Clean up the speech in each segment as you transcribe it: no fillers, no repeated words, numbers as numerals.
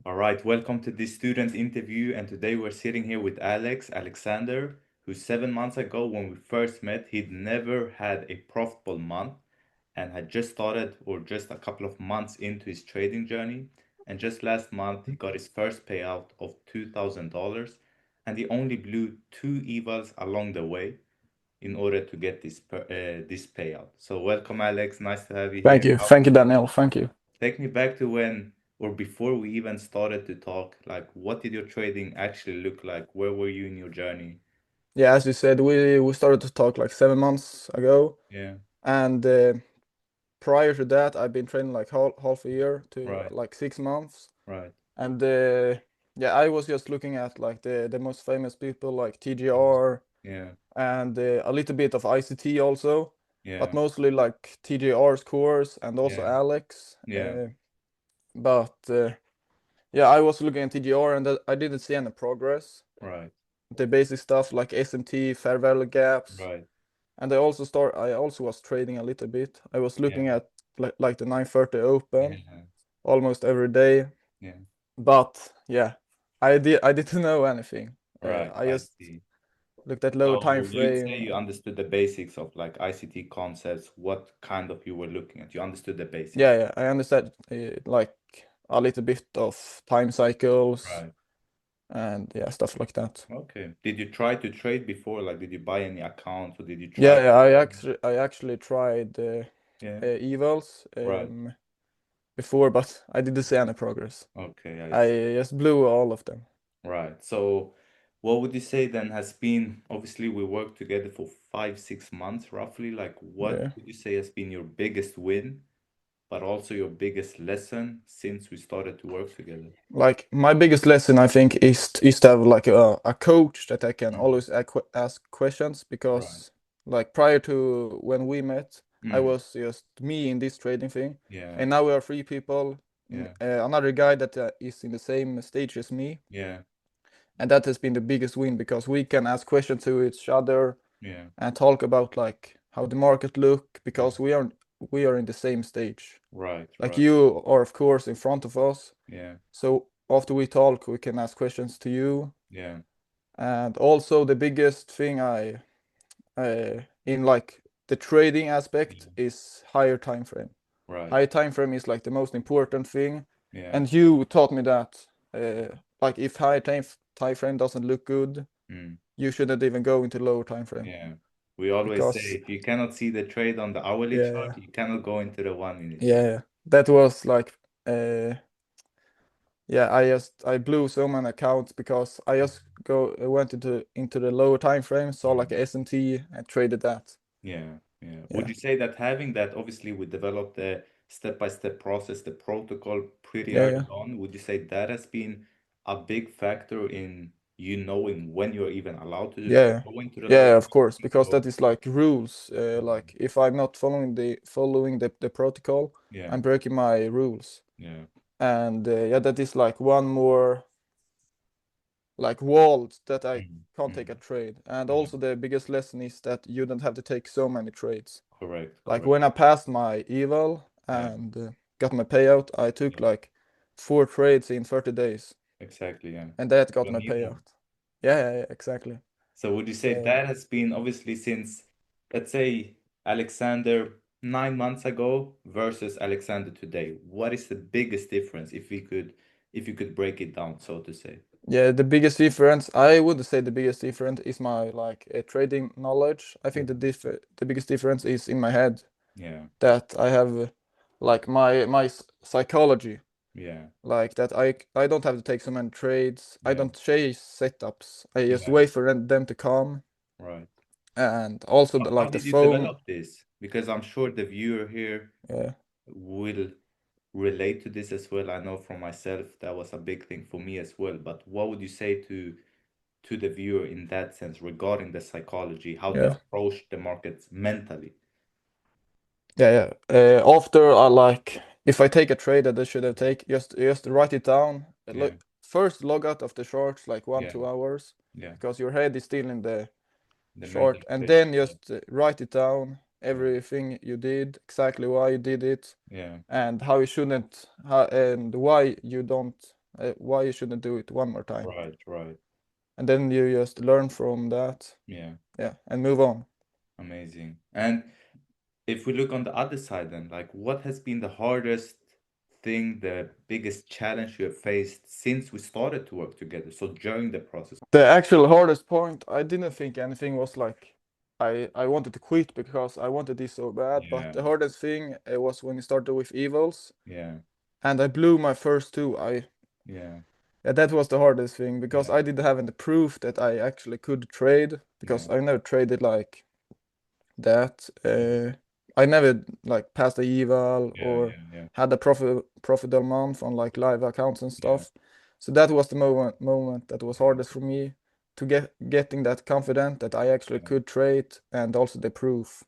All right, welcome to this student interview. And today we're sitting here with Alexander, who 7 months ago, when we first met, he'd never had a profitable month and had just started or just a couple of months into his trading journey. And just last month, he got his first payout of $2,000 and he only blew two evals along the way in order to get this payout. So welcome, Alex. Nice to have you Thank here. you. Thank you, Daniel. Thank you. Take me back to when or before we even started to talk, like what did your trading actually look like? Where were you in your journey? Yeah, as you said, we started to talk like 7 months ago, Yeah, and prior to that, I've been training like half a year to right, like 6 months, right. and yeah, I was just looking at like the most famous people like Mhm. TJR Yeah, and a little bit of ICT also, but yeah, mostly like TJR's course and also yeah, Alex. yeah, But yeah, I was looking at TJR and I didn't see any progress. right, The basic stuff like SMT, fair value gaps. right. And I also was trading a little bit. I was looking Yeah, at like the 930 open yeah, almost every day. yeah. But yeah, I didn't know anything. Right, I I just see. looked at lower time So you'd say frame. you understood the basics of like ICT concepts, what kind of you were looking at. You understood the basics. Yeah, I understand like a little bit of time cycles Right. and yeah, stuff like that. Okay. Did you try to trade before? Like, did you buy any accounts or did you try? Yeah, I actually tried Yeah. evals Right. before, but I didn't see any progress. Okay, I see. I just blew all of them. Right. So, what would you say then has been, obviously, we worked together for 5, 6 months roughly. Like, what Yeah. would you say has been your biggest win, but also your biggest lesson since we started to work together? Like my biggest lesson, I think, is to have like a coach that I can Mm. always ask questions Right. because like prior to when we met, I Mm. was just me in this trading thing, Yeah. and now we are three people. Yeah. Another guy that is in the same stage as me, Yeah. and that has been the biggest win because we can ask questions to each other Yeah. and talk about like how the market look Yeah. because we are in the same stage. Right. Like Right. you are of course in front of us. Yeah. So after we talk, we can ask questions to you. Yeah. And also the biggest thing in like the trading aspect Yeah. is higher time frame. Right. Higher time frame is like the most important thing. Yeah. And you taught me that like if time frame doesn't look good, Mm. you shouldn't even go into lower time frame Yeah. We always say because if you cannot see the trade on the hourly yeah, chart, you cannot go into the 1 minute chart. yeah, that was like uh yeah, I blew so many accounts because I just went into the lower time frame, saw like a S&T and traded that. Yeah, yeah. Would Yeah, you say that having that, obviously, we developed the step-by-step process, the protocol pretty yeah, early yeah, on. Would you say that has been a big factor in you knowing when you're even allowed to yeah, go into the lower yeah, of course, market? because Or that is like rules. Like if I'm not following the protocol, yeah, I'm breaking my rules. yeah, And yeah, that is like one more like wall that I mm, can't take a mm, trade. And yeah. also the biggest lesson is that you don't have to take so many trades. Correct, Like correct. when I passed my eval Yeah, and got my payout, I took yeah, like 4 trades in 30 days, exactly. Yeah. and that got You my need that. payout. Yeah, exactly. So would you say Uh, that has been obviously since, let's say, Alexander 9 months ago versus Alexander today? What is the biggest difference if you could break it down, so to say? yeah, the biggest difference, I would say the biggest difference is my like trading knowledge. I think the biggest difference is in my head Yeah, that I have like my psychology, yeah, like that I don't have to take so many trades. I yeah, don't chase setups. I just yeah, wait for them to come, right. and also How like the did you foam. develop this? Because I'm sure the viewer here Yeah. will relate to this as well. I know from myself that was a big thing for me as well. But what would you say to the viewer in that sense regarding the psychology, how to Yeah. approach the markets mentally? After I like, if I take a trade that I should have take, just write it down. Yeah, First log out of the charts like one yeah, 2 hours yeah. because your head is still in the The mental chart, and state. then Yeah, just write it down yeah, everything you did, exactly why you did it, yeah, and how you shouldn't, and why you don't. Why you shouldn't do it one more time? Right, right. And then you just learn from that, Yeah, yeah, and move on. amazing. And if we look on the other side then, like what has been the hardest thing, the biggest challenge you have faced since we started to work together? So during the process. The actual hardest point, I didn't think anything was like I wanted to quit because I wanted this so bad, but Yeah, the hardest thing was when you started with evils yeah, and I blew my first two. I yeah, Yeah, that was the hardest thing because yeah, I didn't have any proof that I actually could trade because yeah, I never traded like that. yeah, I never like passed a eval yeah, or yeah, yeah, had a profitable month on like live accounts and yeah, stuff. So that was the moment that was yeah, hardest for me to getting that confident that I actually yeah, could trade and also the proof.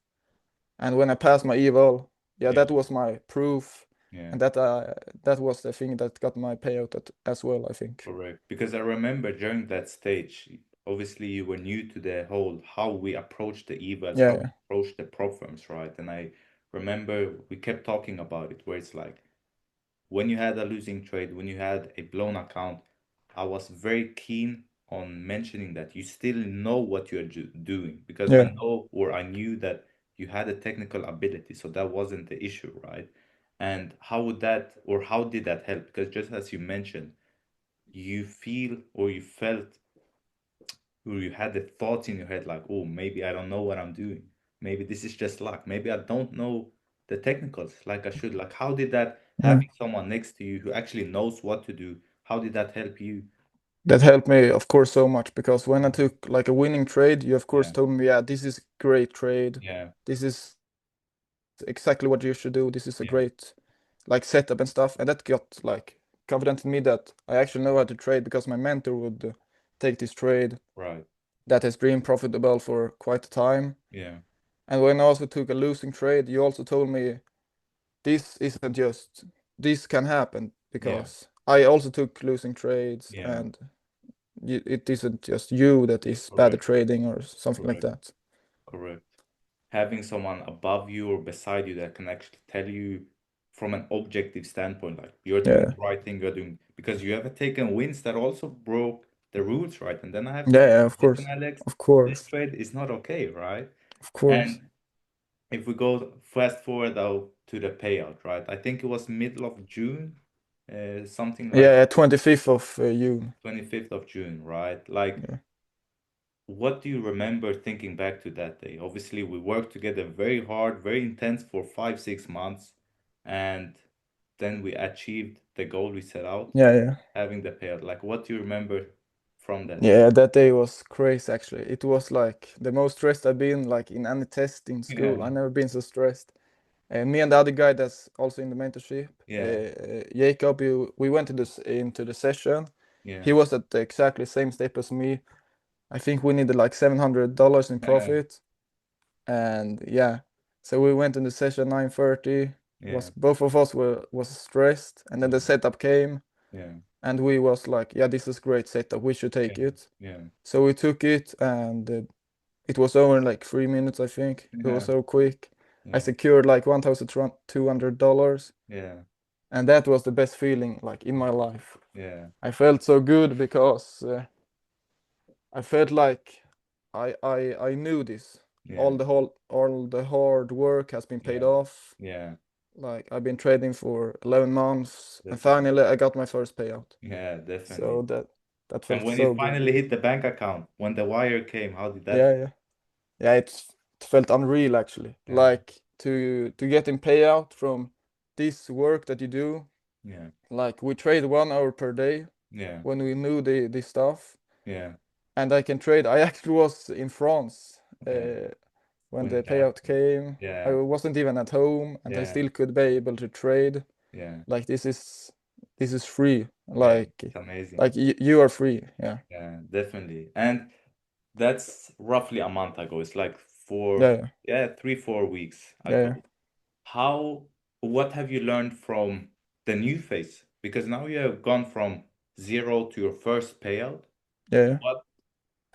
And when I passed my eval, yeah, yeah, that was my proof, yeah. and that was the thing that got my payout as well, I think. Correct. Because I remember during that stage, obviously you were new to the whole how we approach the evals, Yeah, how we yeah, approach the prop firms, right? And I remember we kept talking about it, where it's like when you had a losing trade, when you had a blown account, I was very keen on mentioning that you still know what you're doing because I yeah. know or I knew that you had a technical ability, so that wasn't the issue, right? And how would that or how did that help? Because just as you mentioned, you feel or you felt or you had the thoughts in your head like, oh, maybe I don't know what I'm doing. Maybe this is just luck. Maybe I don't know the technicals like I should. Like, how did that Mm. having someone next to you who actually knows what to do, how did that help you? That helped me, of course, so much because when I took like a winning trade, you of course Yeah, told me, yeah, this is great trade. yeah, This is exactly what you should do. This is a great yeah, like setup and stuff. And that got like confident in me that I actually know how to trade because my mentor would take this trade right. that has been profitable for quite a time. Yeah, And when I also took a losing trade, you also told me this isn't just this can happen yeah, because I also took losing trades yeah, and it isn't just you that is bad at correct, trading or something like correct, that. correct. Having someone above you or beside you that can actually tell you from an objective standpoint, like you're doing Yeah, the right thing, you're doing because you have taken wins that also broke the rules, right? And then I have to yeah, tell yeah, you, of listen, course, Alex, of this course, trade is not okay, right? of course. And if we go fast forward though to the payout, right? I think it was middle of June, something like Yeah, yeah, 25th of June. 25th of June, right? Like Yeah, what do you remember thinking back to that day? Obviously, we worked together very hard, very intense for 5, 6 months, and then we achieved the goal we set out, yeah, yeah. having the payout. Like, what do you remember from that day? Yeah, that day was crazy actually. It was like the most stressed I've been like in any test in school. Yeah, I never been so stressed. And me and the other guy that's also in the mentorship, yeah, Jacob, we went into the session. yeah, He was at the exactly same step as me. I think we needed like $700 in yeah, profit. And yeah, so we went in the session 9:30. yeah, Was both of us was stressed, and then the setup came, yeah, and we was like, yeah, this is great setup. We should yeah, take it. yeah, So we took it, and it was over in like 3 minutes, I think. It was yeah, so quick. I yeah, secured like $1,200, yeah, and that was the best feeling like in my life. yeah, I felt so good because I felt like I knew this. yeah, All the hard work has been paid yeah, off. yeah, Like I've been trading for 11 months, and definitely. finally I got my first payout. Yeah, So definitely. that And felt when it so good. finally hit the bank account, when the wire came, how did that Yeah, feel? yeah. Yeah, it felt unreal actually. Yeah, Like to get in payout from this work that you do. yeah, Like we trade 1 hour per day yeah, when we knew the stuff, yeah, and I can trade. I actually was in France yeah. when When the it payout happened. came. I Yeah, wasn't even at home, and I yeah, still could be able to trade. yeah, Like this is free. yeah. It's amazing. Like you are free. Yeah, Yeah, definitely. And that's roughly a month ago. It's like yeah, four, yeah, yeah, 3, 4 weeks yeah, ago. yeah, How, what have you learned from the new phase? Because now you have gone from zero to your first payout. yeah, yeah. What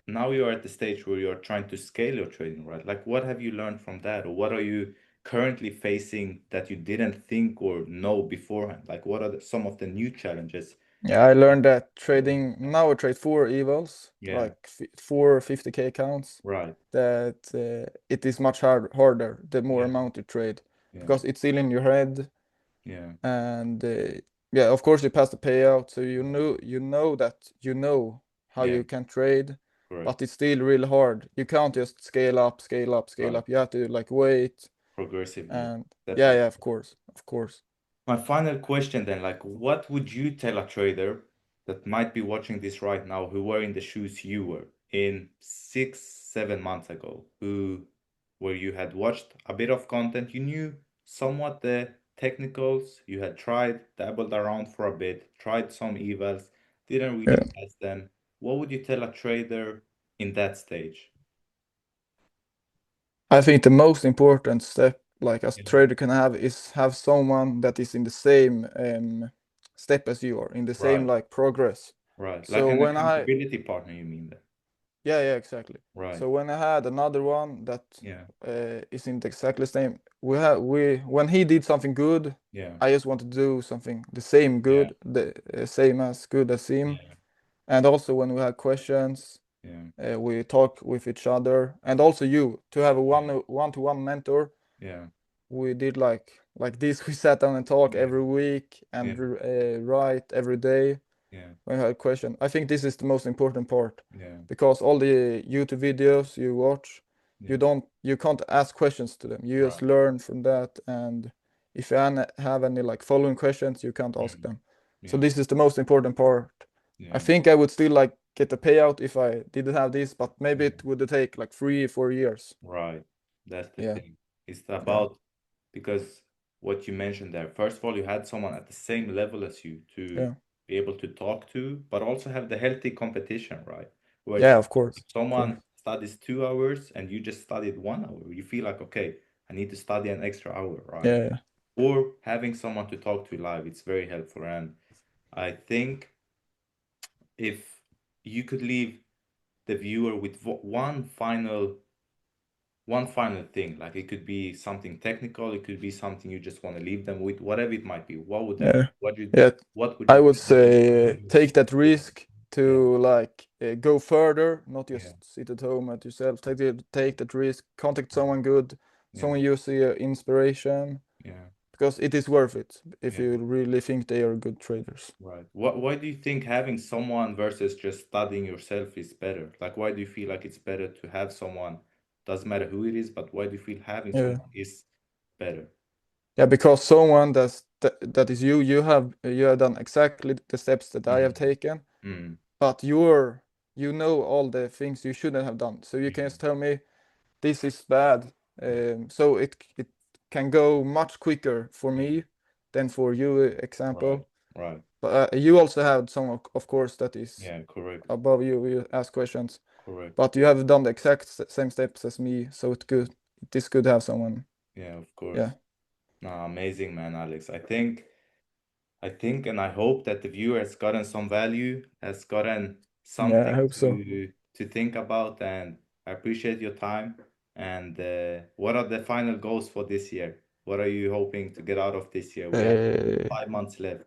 now you're at the stage where you're trying to scale your trading, right? Like, what have you learned from that, or what are you currently facing that you didn't think or know beforehand? Like, what are some of the new challenges Yeah, I learned that trading now I trade four evils, Yeah, like four 50K accounts, right. that it is much harder the more Yeah, amount you trade yeah, because it's still in your head yeah, and yeah, of course you pass the payout, so yeah, you know that you know how yeah, you can trade, correct. but it's still really hard. You can't just scale up, scale up, scale Right. up. You have to like wait Progressively, and step yeah, by yeah, step. of course. My final question then, like, what would you tell a trader that might be watching this right now who were in the shoes you were in 6, 7 months ago, where you had watched a bit of content, you knew somewhat the technicals, you had tried, dabbled around for a bit, tried some evals, didn't really Yeah. pass them. What would you tell a trader in that stage? I think the most important step, like as Yeah. trader can have, is have someone that is in the same step as you are, in the same Right, like progress. right. Like So an when I, accountability partner, you mean that? yeah, yeah, exactly. Right. So when I had another one that Yeah. is in the exactly same, we when he did something good, Yeah. I just want to do something the same Yeah. good, the same as good as him. Yeah. And also when we had questions, Yeah. we talk with each other, and also you to have a Yeah. one-to-one mentor. Yeah. We did like this. We sat down and talk Yeah. every week and Yeah. write every day Yeah. when you have a question. I think this is the most important part Yeah. because all the YouTube videos you watch, Yeah. you can't ask questions to them. You just Right. learn from that, and if you have any like following questions, you can't ask Mm. them. So Yeah. this is the most important part. I Yeah. think I would still like get a payout if I didn't have this, but maybe Yeah. it would take like 3 4 years. Right. That's the Yeah, thing. It's yeah, about because what you mentioned there, first of all, you had someone at the same level as you to yeah, be able to talk to, but also have the healthy competition, right? Where yeah. Of course, if of course. someone studies 2 hours and you just studied 1 hour, you feel like, okay, I need to study an extra hour, right? Yeah, yeah. Or having someone to talk to live, it's very helpful. And I think if you could leave the viewer with one final thing, like it could be something technical, it could be something you just want to leave them with, whatever it might be, what would that be? Yeah, yeah. What would you I would tell them? say take that risk Yeah, to like go further, not yeah, just sit at home at yourself. Take that risk. Contact someone good, yeah, someone you see inspiration, yeah, because it is worth it if yeah, you really think they are good traders. right. Why do you think having someone versus just studying yourself is better? Like, why do you feel like it's better to have someone, doesn't matter who it is, but why do you feel having Yeah, someone is better? yeah, because someone that is you. You have done exactly the steps that I have Mm, taken, mm, but you know all the things you shouldn't have done. So you can yeah, just tell me this is bad. yeah, So it can go much quicker for yeah, me than for you, right, example. right. But you also have someone, of course, that is Yeah, correct, above you. You ask questions, correct. but you have done the exact same steps as me, so it's good. It is good to have someone. Yeah, of course. Yeah, Nah, amazing, man, Alex. I think and I hope that the viewer has gotten some value, has gotten yeah, I something hope so. to think about, and I appreciate your time. And what are the final goals for this year? What are you hoping to get out of this year? We have Uh, 5 months left.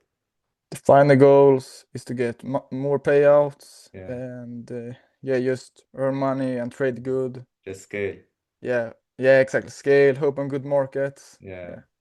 the final goals is to get more payouts Yeah, and yeah, just earn money and trade good. just scale. Yeah, yeah, exactly. Scale, hope on good markets. Yeah. Yeah.